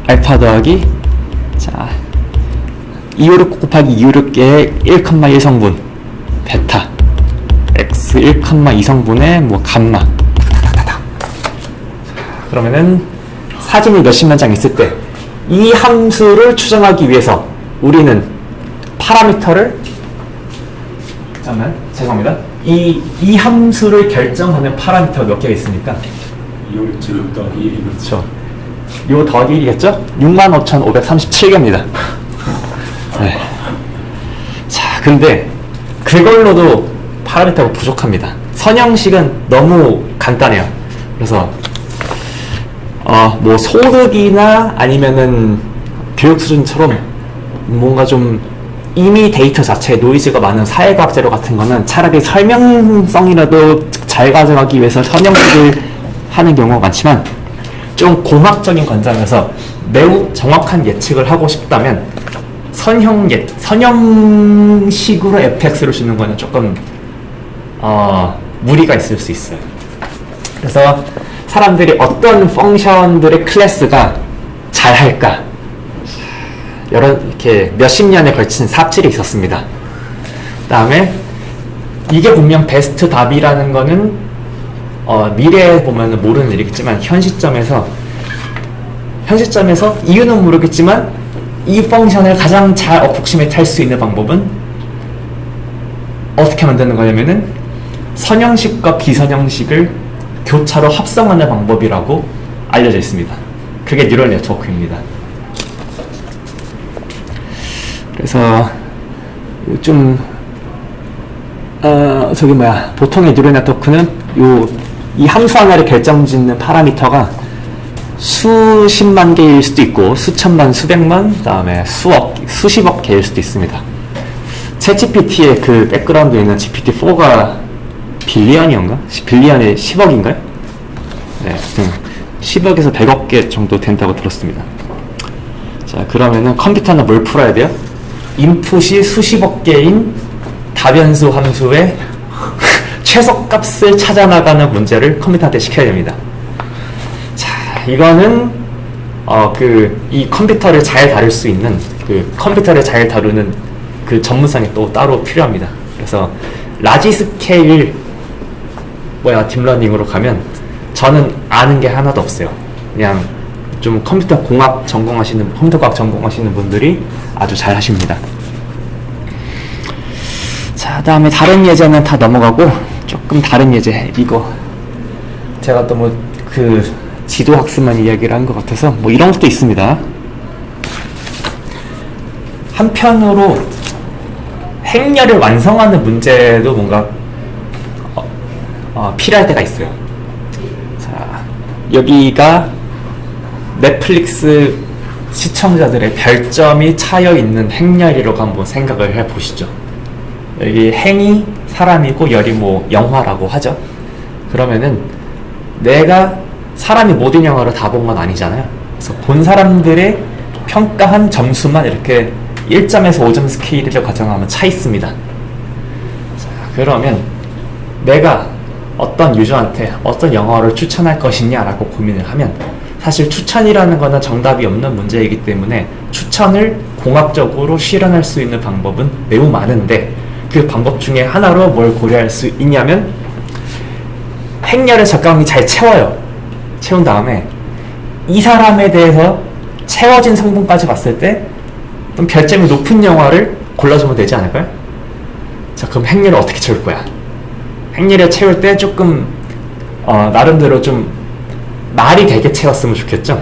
알파 더하기, 자, 256 곱하기 256의 1,1성분 베타 x 1,2성분의 뭐 감마. 그러면은 사진이 몇십만 장 있을 때 이 함수를 추정하기 위해서 우리는 파라미터를, 잠깐만, 죄송합니다. 이 함수를 결정하는 파라미터가 몇 개가 있습니까? 256 더하기 1이면 그렇죠. 요 더하기 1이겠죠? 65,537개입니다. 네. 자, 근데 그걸로도 파라미터가 부족합니다. 선형식은 너무 간단해요. 그래서 뭐 소득이나 아니면은 교육 수준처럼 뭔가 좀 이미 데이터 자체에 노이즈가 많은 사회과학 자료 같은 거는 차라리 설명성이라도 잘 가져가기 위해서 선형식을 하는 경우가 많지만, 좀 공학적인 관점에서 매우 정확한 예측을 하고 싶다면 선형식으로 fx를 주는 거는 조금 무리가 있을 수 있어요. 그래서 사람들이 어떤 펑션들의 클래스가 잘 할까, 이렇게 몇십 년에 걸친 삽질이 있었습니다. 그 다음에 이게 분명 베스트 답이라는 거는 미래에 보면 모르는 일이겠지만, 현 시점에서 이유는 모르겠지만 이 펑션을 가장 잘 어프로크시메이트 할 수 있는 방법은 어떻게 만드는 거냐면은 선형식과 비선형식을 교차로 합성하는 방법이라고 알려져 있습니다. 그게 뉴럴 네트워크입니다. 그래서 좀 보통의 뉴럴 네트워크는 이 함수 하나를 결정짓는 파라미터가 수십만 개일 수도 있고 수천만, 수백만, 그다음에 수억, 수십억 개일 수도 있습니다. 챗GPT의 그 백그라운드에 있는 GPT-4가 빌리언이었나? 빌리언에 10억인가요? 네, 10억에서 100억 개 정도 된다고 들었습니다. 자, 그러면은 컴퓨터는 뭘 풀어야 돼요? 인풋이 수십억 개인 다변수 함수의 최소값을 찾아 나가는 문제를 컴퓨터한테 시켜야 됩니다. 자, 이거는 이 컴퓨터를 잘 다룰 수 있는, 컴퓨터를 잘 다루는 그 전문성이 또 따로 필요합니다. 그래서 라지 스케일 딥러닝으로 가면 저는 아는 게 하나도 없어요. 그냥 좀 컴퓨터 과학 전공하시는 분들이 아주 잘 하십니다. 자, 다음에 다른 예제는 다 넘어가고 조금 다른 예제, 이거 제가 또 지도 학습만 이야기를 한 것 같아서 이런 것도 있습니다. 한편으로 행렬을 완성하는 문제도 뭔가 필요할 때가 있어요. 자, 여기가 넷플릭스 시청자들의 별점이 차여 있는 행렬이라고 한번 생각을 해보시죠. 여기 행이 사람이고 열이 영화라고 하죠. 그러면은 내가 사람이 모든 영화를 다 본 건 아니잖아요. 그래서 본 사람들의 평가한 점수만 이렇게 1점에서 5점 스케일을 가정하면 차 있습니다. 자, 그러면 내가 어떤 유저한테 어떤 영화를 추천할 것이냐라고 고민을 하면, 사실 추천이라는 거는 정답이 없는 문제이기 때문에 추천을 공학적으로 실현할 수 있는 방법은 매우 많은데, 그 방법 중에 하나로 뭘 고려할 수 있냐면 행렬을 적당히 잘 채운 다음에 이 사람에 대해서 채워진 성분까지 봤을 때 좀 별점이 높은 영화를 골라주면 되지 않을까요? 자, 그럼 행렬을 어떻게 채울 거야? 행렬을 채울 때 조금 나름대로 좀 말이 되게 채웠으면 좋겠죠?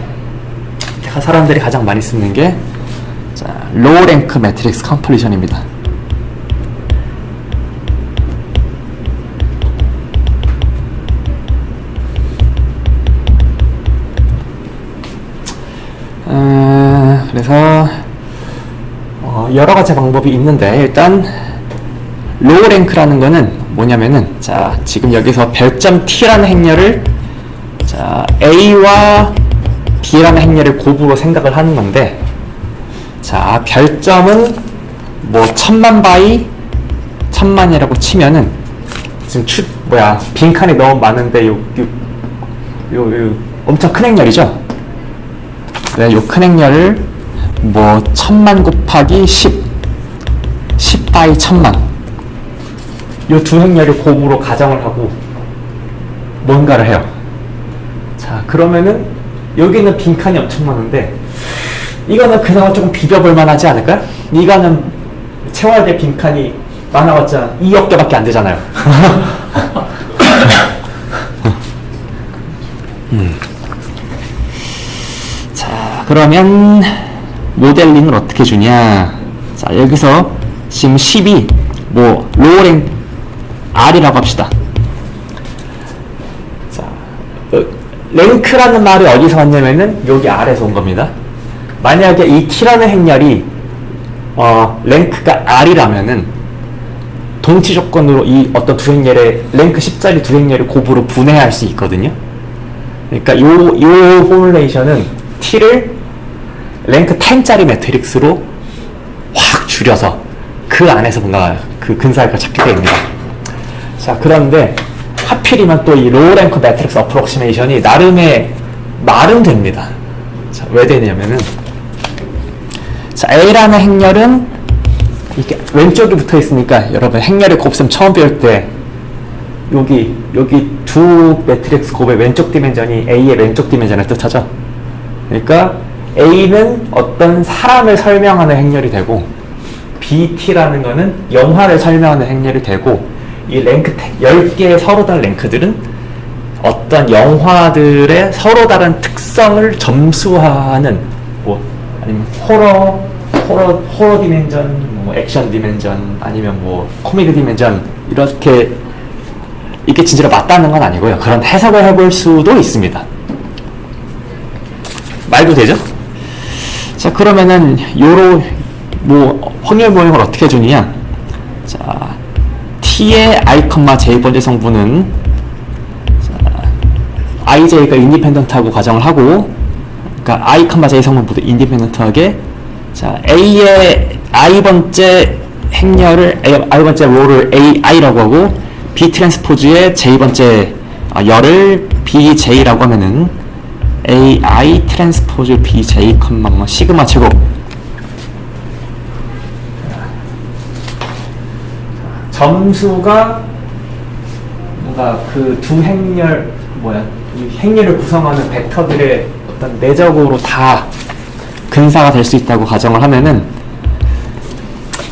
사람들이 가장 많이 쓰는 게 로우 랭크 매트릭스 컴플리션입니다. 그래서 여러 가지 방법이 있는데, 일단 로우 랭크라는 거는 뭐냐면은, 자, 지금 여기서 별점 T라는 행렬을 A와 B라는 행렬을 곱으로 생각을 하는 건데, 자, 별점은 1000만 바이 1000만이라고 치면은 지금 빈칸이 너무 많은데 요 엄청 큰 행렬이죠. 네, 요 큰 행렬을 1000만 곱하기 10 바이 1000만, 요 두 행렬을 곱으로 가정을 하고 뭔가를 해요. 자, 그러면은 여기는 빈칸이 엄청 많은데 이거는 그나마 조금 비벼볼 만하지 않을까요? 이거는 채워야 될 빈칸이 많아봤자 2억 개밖에 안 되잖아요. 자, 그러면 모델링을 어떻게 주냐? 자, 여기서 지금 10이 로우랭 R이라고 합시다. 자, 랭크라는 말이 어디서 왔냐면은 여기 아래서 온 겁니다. 만약에 이 t라는 행렬이 랭크가 r이라면은 동치 조건으로 이 어떤 두 행렬의 랭크 10짜리 두 행렬의 곱으로 분해할 수 있거든요. 그러니까 요 포뮬레이션은 t를 랭크 10짜리 매트릭스로 확 줄여서 그 안에서 뭔가 그 근사할 걸 찾게 됩니다. 자, 그런데 하필이면 또 이 로우 랭크 매트릭스 어프록시메이션이 나름의 말은 됩니다. 자, 왜 되냐면은 자, A라는 행렬은 이렇게 왼쪽에 붙어 있으니까 여러분 행렬의 곱셈 처음 배울 때 여기 두 매트릭스 곱의 왼쪽 디멘전이 A의 왼쪽 디멘전을 뜻하죠. 그러니까 A는 어떤 사람을 설명하는 행렬이 되고 BT라는 거는 영화를 설명하는 행렬이 되고 이 랭크 10개의 서로 다른 랭크들은 어떤 영화들의 서로 다른 특성을 점수화하는 뭐 아니면 호러 디멘전, 뭐 액션 디멘전 아니면 뭐 코미디 디멘전 이렇게 이게 진짜로 맞다는 건 아니고요. 그런 해석을 해볼 수도 있습니다. 말도 되죠? 자, 그러면은 요로 뭐 확률 모형을 어떻게 주느냐? 자, t의 i, j 번째 성분은 자, ij가 인디펜던트하고 가정을 하고, 그러니까 i, j 성분 모두 인디펜던트하게 자 a의 i 번째 행렬을 i 번째 로를 ai라고 하고 b 트랜스포즈의 j 번째 열을 bj라고 하면은 ai 트랜스포즈 bj, 시그마 제곱 점수가 뭔가 그 두 행렬 이 행렬을 구성하는 벡터들의 어떤 내적으로 다 근사가 될 수 있다고 가정을 하면은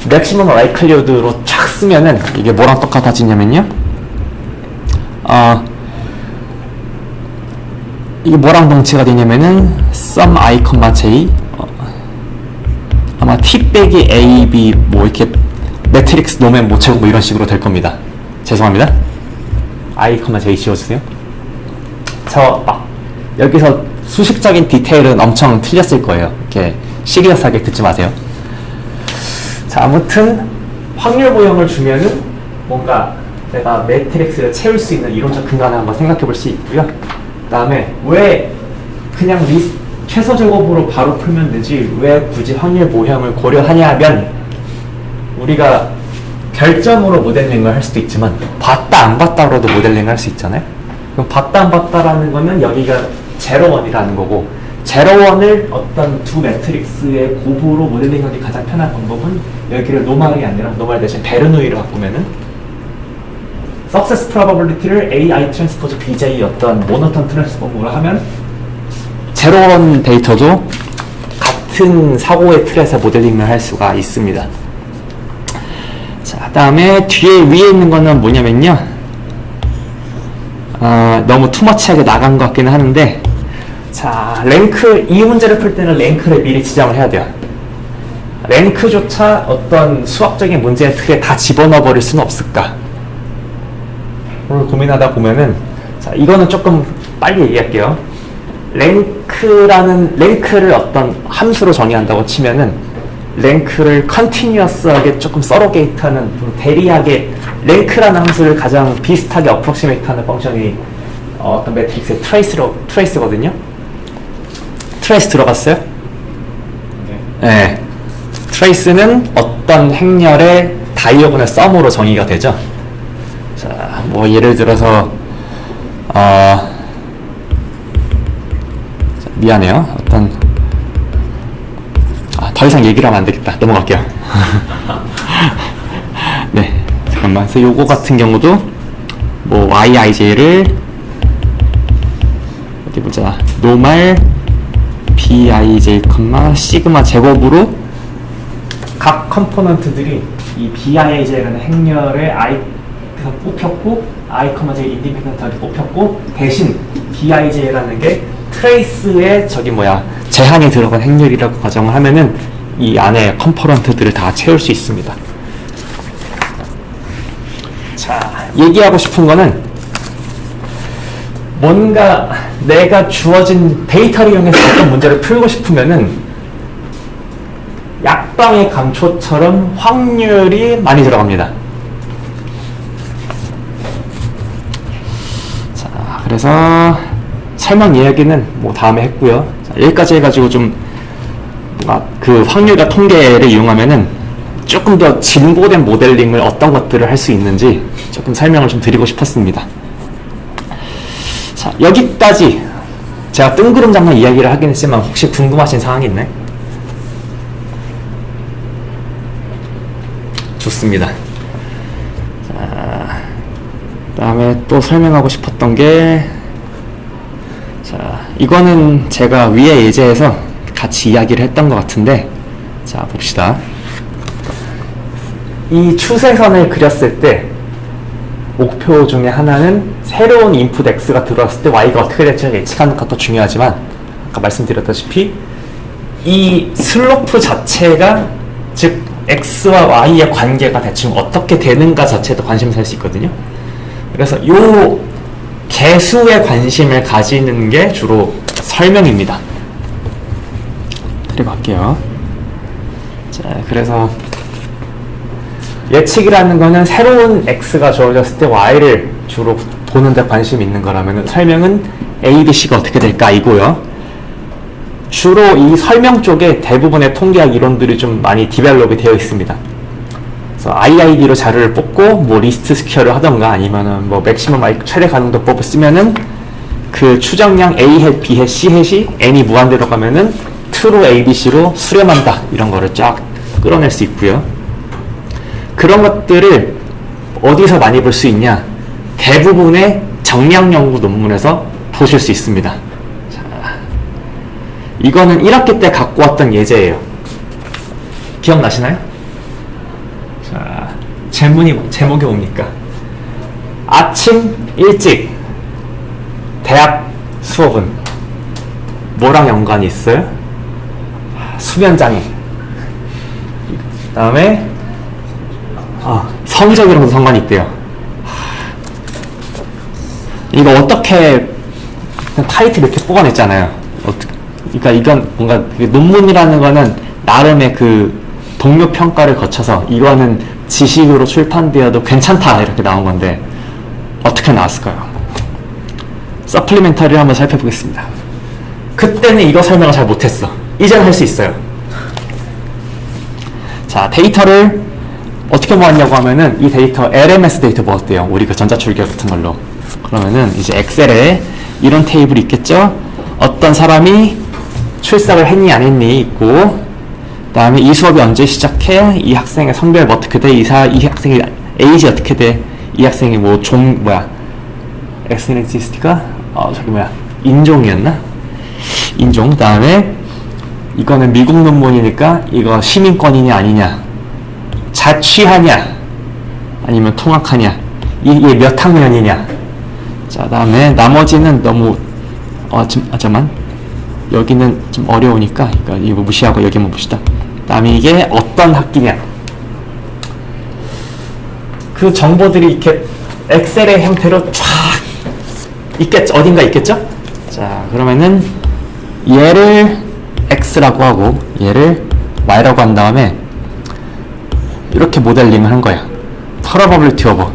맥시멈 라이클리후드로 쫙 쓰면은 이게 뭐랑 똑같아지냐면요. 이게 뭐랑 동치가 되냐면은 sum i, j 아마 t 빼기 a, b 뭐 이렇게 매트릭스 노멘 모체고 뭐 이런 식으로 될 겁니다. 죄송합니다. i, j 지워주세요. 저 여기서 수식적인 디테일은 엄청 틀렸을 거예요. 이렇게 시리어스하게 듣지 마세요. 자, 아무튼 확률 모형을 주면은 뭔가 내가 매트릭스를 채울 수 있는 이론적 근간을 한번 생각해 볼 수 있고요. 그 다음에 왜 그냥 최소 제곱으로 바로 풀면 되지 왜 굳이 확률 모형을 고려하냐면 우리가 결점으로 모델링을 할 수도 있지만 봤다 안 봤다로도 모델링을 할 수 있잖아요. 그럼 봤다 안 봤다라는 거는 여기가 제로원이라는 거고 제로원을 어떤 두 매트릭스의 곱으로 모델링하기 가장 편한 방법은 여기를 노말이 아니라 노말 대신 베르누이로 바꾸면은 Success Probability를 AI 트랜스포즈 BJ 어떤 모노톤 트랜스폼으로 하면 제로원 데이터도 같은 사고의 틀에서 모델링을 할 수가 있습니다. 자, 그 다음에 뒤에 위에 있는 거는 뭐냐면요. 너무 투머치하게 나간 것 같기는 하는데 자, 랭크, 이 문제를 풀 때는 랭크를 미리 지정을 해야 돼요. 랭크조차 어떤 수학적인 문제의 틀에 다 집어넣어 버릴 수는 없을까? 오늘 고민하다 보면은 자, 이거는 조금 빨리 얘기할게요. 랭크를 어떤 함수로 정의한다고 치면은 랭크를 컨티뉴어스하게 조금 서로게이트하는 대리하게 랭크라는 함수를 가장 비슷하게 어프록시메이트하는 펑션이 어떤 매트릭스의 트레이스거든요. 트레이스 들어갔어요? 네. 트레이스는 어떤 행렬의 다이어곤의 썸으로 정의가 되죠. 자, 뭐 예를 들어서 미안해요. 어떤 더 이상 얘기를 하면 안 되겠다. 넘어갈게요. 네, 잠깐만. 그래서 요거 같은 경우도 뭐 yij를 어디 보자. 노말 bij, 시그마 제곱으로 각 컴포넌트들이 이 bij라는 행렬의 i가 뽑혔고 i, j 인디펜던트하게 뽑혔고 대신 bij라는 게 트레이스의 제한이 들어간 행렬이라고 가정을 하면은 이 안에 컴포넌트들을 다 채울 수 있습니다. 자, 얘기하고 싶은 거는 뭔가 내가 주어진 데이터를 이용해서 어떤 문제를 풀고 싶으면은 약방의 감초처럼 확률이 많이 들어갑니다. 자, 그래서 설명 이야기는 뭐 다음에 했고요. 자, 여기까지 해가지고 좀 그 확률과 통계를 이용하면은 조금 더 진보된 모델링을 어떤 것들을 할 수 있는지 조금 설명을 좀 드리고 싶었습니다. 자, 여기까지 제가 뜬구름 잡는 이야기를 하긴 했지만 혹시 궁금하신 사항이 있나요? 좋습니다. 자, 다음에 또 설명하고 싶었던 게, 자, 이거는 제가 위에 예제에서 같이 이야기를 했던 것 같은데, 자, 봅시다. 이 추세선을 그렸을 때 목표 중에 하나는 새로운 인풋 X가 들어왔을 때 Y가 어떻게 될지 예측하는 것도 중요하지만, 아까 말씀드렸다시피 이 슬로프 자체가, 즉 X와 Y의 관계가 대충 어떻게 되는가 자체도 관심을 살 수 있거든요. 그래서 요 개수에 관심을 가지는 게 주로 설명입니다. 그리고 할게요. 자, 그래서 예측이라는 거는 새로운 X가 주어졌을 때 Y를 주로 보는 데 관심이 있는 거라면 설명은 A, B, C가 어떻게 될까 이고요. 주로 이 설명 쪽에 대부분의 통계학 이론들이 좀 많이 디벨롭이 되어 있습니다. 그래서 IID로 자료를 뽑고 뭐 리스트 스퀘어를 하던가 아니면은 뭐 맥시멈 최대 가능도법을 쓰면은 그 추정량 A 햇, B 햇, C 햇이 n이 무한대로 가면은 true로 A, B, C로 수렴한다 이런 거를 쫙 끌어낼 수 있고요. 그런 것들을 어디서 많이 볼 수 있냐? 대부분의 정량 연구 논문에서 보실 수 있습니다. 자, 이거는 1학기 때 갖고 왔던 예제예요. 기억나시나요? 자, 제목이 뭡니까? 아침 일찍 대학 수업은 뭐랑 연관이 있어요? 수면장애. 그 다음에 성적이랑도 상관이 있대요. 이거 어떻게 타이틀 이렇게 뽑아냈잖아요. 그러니까 이건 뭔가 논문이라는 거는 나름의 그 동료 평가를 거쳐서 이거는 지식으로 출판되어도 괜찮다 이렇게 나온 건데 어떻게 나왔을까요? 서플리멘터리를 한번 살펴보겠습니다. 그때는 이거 설명을 잘 못했어. 이제는 할 수 있어요. 자, 데이터를 어떻게 모았냐고 하면은 이 데이터 LMS 데이터 모았대요. 우리 그 전자출결 같은 걸로. 그러면은 이제 엑셀에 이런 테이블이 있겠죠? 어떤 사람이 출석을 했니 안 했니 있고, 그 다음에 이 수업이 언제 시작해? 이 학생의 성별 뭐 어떻게 돼? 이 학생의 에이지 어떻게 돼? 이 학생의 뭐 엑스니티스티가 인종이었나? 인종. 그 다음에 이거는 미국 논문이니까 이거 시민권이냐 아니냐, 자취하냐 아니면 통학하냐, 이게 몇 학년이냐. 자, 다음에 나머지는 너무 잠깐만, 여기는 좀 어려우니까 이거 무시하고 여기 한번 봅시다. 다음에 이게 어떤 학기냐. 그 정보들이 이렇게 엑셀의 형태로 쫙 있겠죠. 어딘가 있겠죠? 자, 그러면은 얘를 X라고 하고 얘를 Y라고 한 다음에 이렇게 모델링을 한 거야. probability of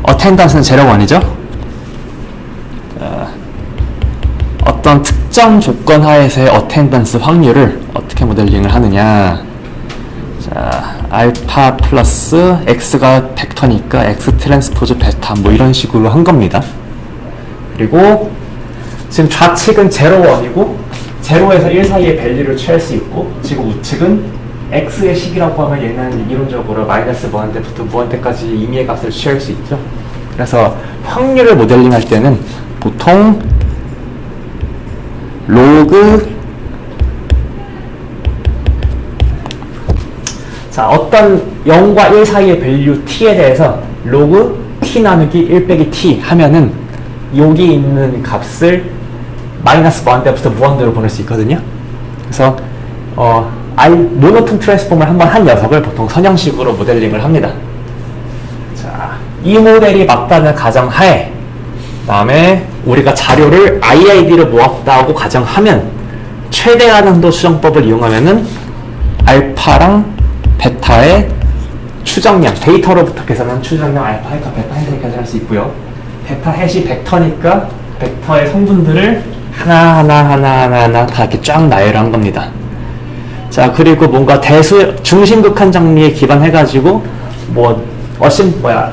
attendance는 제로 원이죠. 어떤 특정 조건 하에서의 attendance 확률을 어떻게 모델링을 하느냐. 자, 알파 플러스 X가 벡터니까 X 트랜스포즈 베타 뭐 이런 식으로 한 겁니다. 그리고 지금 좌측은 0원이고 0에서 1 사이의 밸류를 취할 수 있고, 지금 우측은 X의 식이라고 하면 얘는 이론적으로 마이너스 무한대부터 무한대까지 임의의 값을 취할 수 있죠. 그래서 확률을 모델링 할 때는 보통 어떤 0과 1 사이의 밸류 t에 대해서 로그 t 나누기 1 빼기 t 하면은 여기 있는 값을 마이너스 무한대부터 무한대로 보낼 수 있거든요. 그래서 모노톤 트랜스폼을 한번 한 녀석을 보통 선형식으로 모델링을 합니다. 자, 이 모델이 맞다는 가정하에 다음에 우리가 자료를 IID로 모았다고 가정하면 최대한 한도 수정법을 이용하면은 알파랑 베타의 추정량, 데이터로부터 계산한 추정량 알파, 해가, 베타 해서 계산할 수 있고요. 베타 해시 벡터니까 벡터의 성분들을 하나 다 이렇게 쫙 나열한 겁니다. 자, 그리고 뭔가 중심극한 정리에 기반해가지고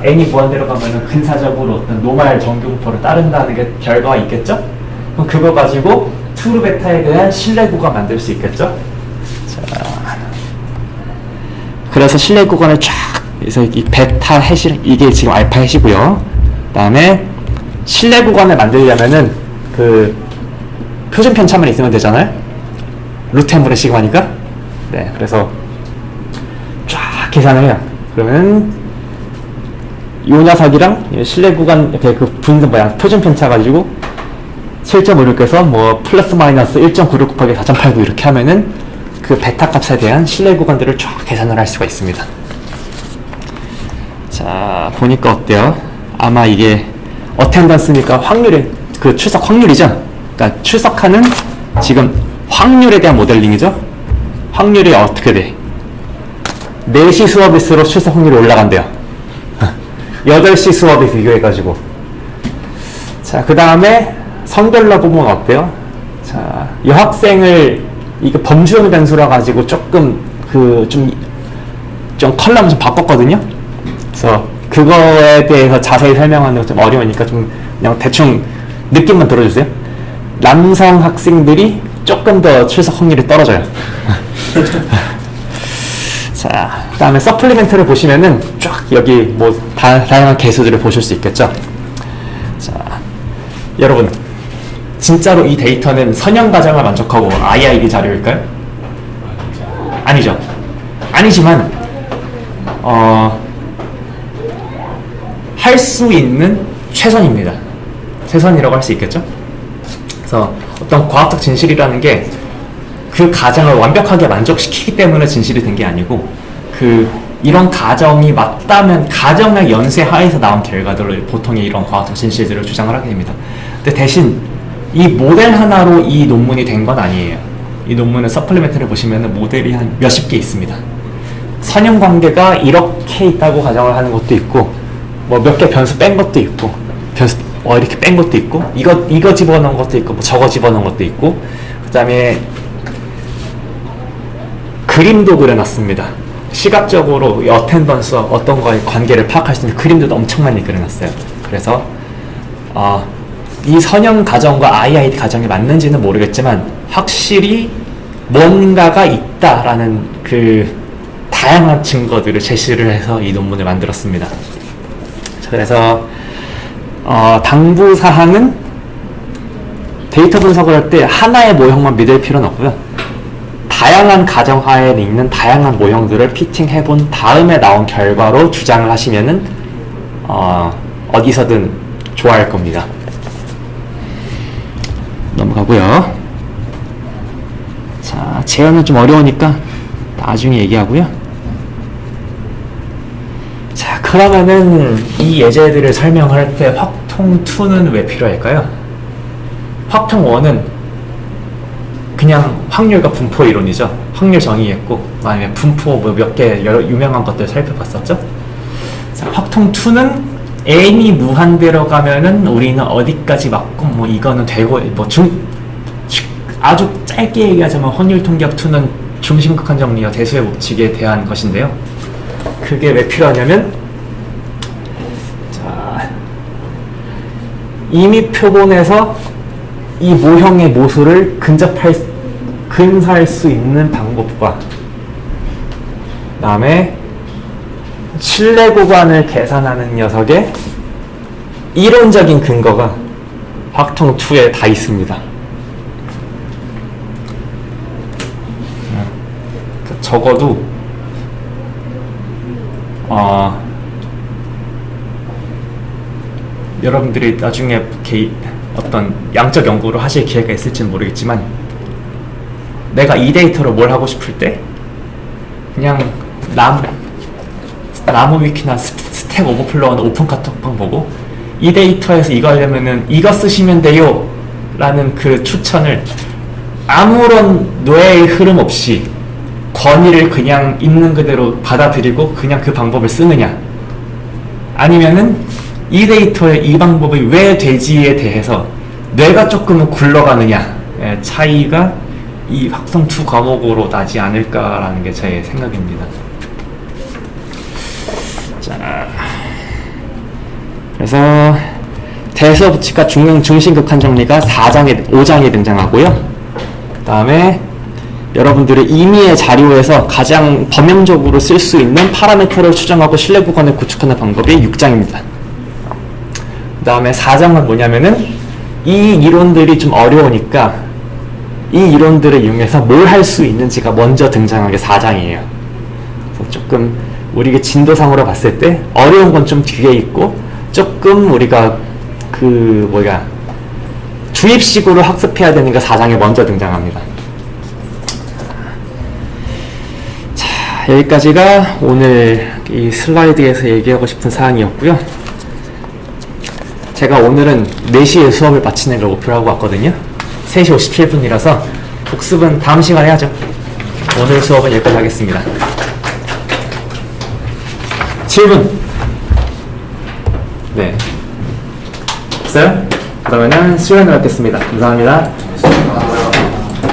n이 무한대로 가면은 근사적으로 어떤 노말 정규분포를 따른다는 게 결과가 있겠죠? 그럼 그거 가지고 투르 베타에 대한 신뢰 구간 만들 수 있겠죠? 자, 그래서 신뢰 구간을 쫙, 그래서 이 베타 해시, 이게 지금 알파 해시고요. 그 다음에 신뢰 구간을 만들려면은 그 표준 편차만 있으면 되잖아요? 루트 n분의 시그마니까. 네, 그래서 쫙 계산을 해요. 그러면 요 녀석이랑 신뢰 구간 이렇게 그 표준 편차 가지고 7.56에서 뭐 플러스 마이너스 1.96 곱하기 4.89 이렇게 하면은 그 베타 값에 대한 신뢰 구간들을 쫙 계산을 할 수가 있습니다. 자, 보니까 어때요? 아마 이게 어텐던스니까 확률의 그 출석 확률이죠. 그러니까 출석하는 지금 확률에 대한 모델링이죠. 확률이 어떻게 돼? 4시 수업일수록 출석 확률이 올라간대요. 8시 수업에 비교해가지고. 자, 그 다음에 성별로 보면 어때요? 자, 여학생을 이거 범주형 변수라 가지고 조금 좀 컬럼을 좀 바꿨거든요. 그래서 그거에 대해서 자세히 설명하는 거 좀 어려우니까 좀 그냥 대충 느낌만 들어주세요. 남성 학생들이 조금 더 출석 확률이 떨어져요. 자, 그 다음에 서플리멘트를 보시면은 쫙 여기 뭐 다양한 개수들을 보실 수 있겠죠. 자, 여러분 진짜로 이 데이터는 선형 가정을 만족하고 IID 자료일까요? 아니죠. 아니지만 할 수 있는 최선입니다. 최선이라고 할 수 있겠죠. 그래서 어떤 과학적 진실이라는 게 그 가정을 완벽하게 만족시키기 때문에 진실이 된 게 아니고 이런 가정이 맞다면 가정의 연쇄 하에서 나온 결과들을 보통의 이런 과학적 진실들을 주장을 하게 됩니다. 근데 대신 이 모델 하나로 이 논문이 된 건 아니에요. 이 논문의 서플리멘트를 보시면 모델이 한 몇십 개 있습니다. 선형 관계가 이렇게 있다고 가정을 하는 것도 있고 뭐 몇 개 변수 뺀 것도 있고 변수 이렇게 뺀 것도 있고 이거 집어넣은 것도 있고 뭐 저거 집어넣은 것도 있고 그 다음에 그림도 그려놨습니다. 시각적으로 이 어텐던스와 어떤 거의 관계를 파악할 수 있는 그림도 엄청 많이 그려놨어요. 그래서 이 선형 가정과 IID 가정이 맞는지는 모르겠지만 확실히 뭔가가 있다라는 그 다양한 증거들을 제시를 해서 이 논문을 만들었습니다. 그래서 당부사항은 데이터 분석을 할 때 하나의 모형만 믿을 필요는 없고요. 다양한 가정하에 있는 다양한 모형들을 피팅해 본 다음에 나온 결과로 주장을 하시면은 어디서든 좋아할 겁니다. 넘어가고요. 자, 재현은 좀 어려우니까 나중에 얘기하고요. 자, 그러면은 이 예제들을 설명할 때 확통2는 왜 필요할까요? 확통1은 그냥 확률과 분포 이론이죠. 확률 정의했고, 아니면 분포 뭐 몇 개 여러 유명한 것들 살펴봤었죠. 자, 확통2는 n이 무한대로 가면은 우리는 어디까지 맞고, 뭐 이거는 되고, 뭐 아주 짧게 얘기하자면 확률 통계학 2는 중심극한 정리와 대수의 법칙에 대한 것인데요. 그게 왜 필요하냐면, 자, 이미 표본에서 이 모형의 모수를 근사할 수 있는 방법과 그 다음에 신뢰 구간을 계산하는 녀석의 이론적인 근거가 확통2에 다 있습니다. 적어도 여러분들이 나중에 어떤 양적 연구를 하실 기회가 있을지는 모르겠지만 내가 이 데이터로 뭘 하고 싶을 때 그냥 나무 위키나 스택 오버플로우나 오픈 카톡방 보고 이 데이터에서 이거 하려면은 이거 쓰시면 돼요 라는 그 추천을 아무런 뇌의 흐름 없이 권위를 그냥 있는 그대로 받아들이고 그냥 그 방법을 쓰느냐, 아니면은 이 데이터에 이 방법이 왜 되지에 대해서 뇌가 조금은 굴러가느냐 차이가 이 확성 2 과목으로 나지 않을까라는 게 제 생각입니다. 자, 그래서 대수업칙과 중심극한 정리가 5장에 등장하고요. 그 다음에 여러분들의 임의의 자료에서 가장 범용적으로 쓸 수 있는 파라미터를 추정하고 신뢰 구간을 구축하는 방법이 6장입니다. 그 다음에 4장은 뭐냐면은 이 이론들이 좀 어려우니까 이 이론들을 이용해서 뭘 할 수 있는지가 먼저 등장한 게 4장이에요. 그래서 조금 우리가 진도상으로 봤을 때 어려운 건 좀 뒤에 있고 조금 우리가 주입식으로 학습해야 되는 게 4장에 먼저 등장합니다. 자, 여기까지가 오늘 이 슬라이드에서 얘기하고 싶은 사항이었고요. 제가 오늘은 4시에 수업을 마치는 걸 목표로 하고 왔거든요. 3시 57분이라서 복습은 다음 시간에 하죠. 오늘 수업은 여기까지 하겠습니다. 7분. 네. 없어요? 그러면은 수요일에 뵙겠습니다. 감사합니다.